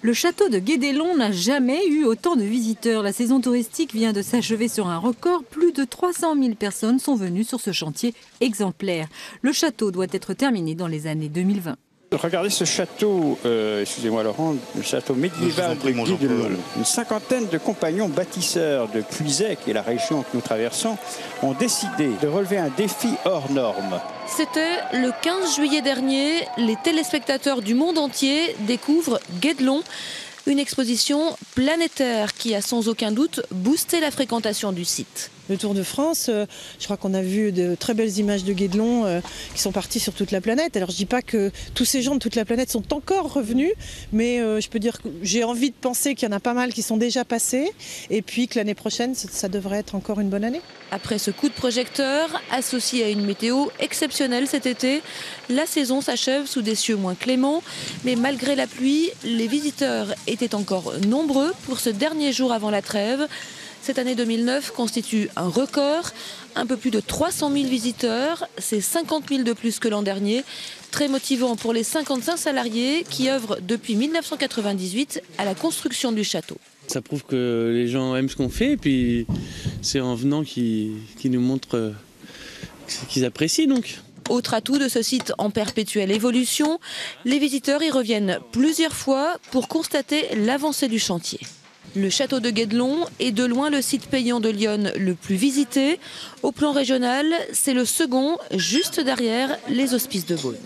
Le château de Guédelon n'a jamais eu autant de visiteurs. La saison touristique vient de s'achever sur un record. Plus de 300 000 personnes sont venues sur ce chantier exemplaire. Le château doit être terminé dans les années 2020. Regardez ce château, excusez-moi Laurent, le château médiéval de Guédelon. Une cinquantaine de compagnons bâtisseurs de Puisaye, qui est la région que nous traversons, ont décidé de relever un défi hors norme. C'était le 15 juillet dernier. Les téléspectateurs du monde entier découvrent Guédelon, une exposition planétaire qui a sans aucun doute boosté la fréquentation du site. Le Tour de France, je crois qu'on a vu de très belles images de Guédelon qui sont parties sur toute la planète. Alors je ne dis pas que tous ces gens de toute la planète sont encore revenus, mais je peux dire que j'ai envie de penser qu'il y en a pas mal qui sont déjà passés et puis que l'année prochaine, ça devrait être encore une bonne année. Après ce coup de projecteur, associé à une météo exceptionnelle cet été, la saison s'achève sous des cieux moins cléments. Mais malgré la pluie, les visiteurs étaient encore nombreux pour ce dernier jour avant la trêve. Cette année 2009 constitue un record, un peu plus de 300 000 visiteurs, c'est 50 000 de plus que l'an dernier. Très motivant pour les 55 salariés qui œuvrent depuis 1998 à la construction du château. Ça prouve que les gens aiment ce qu'on fait et puis c'est en venant qu'ils nous montrent qu'ils apprécient donc. Autre atout de ce site en perpétuelle évolution, les visiteurs y reviennent plusieurs fois pour constater l'avancée du chantier. Le château de Guédelon est de loin le site payant de l'Yonne le plus visité. Au plan régional, c'est le second, juste derrière les Hospices de Beaune.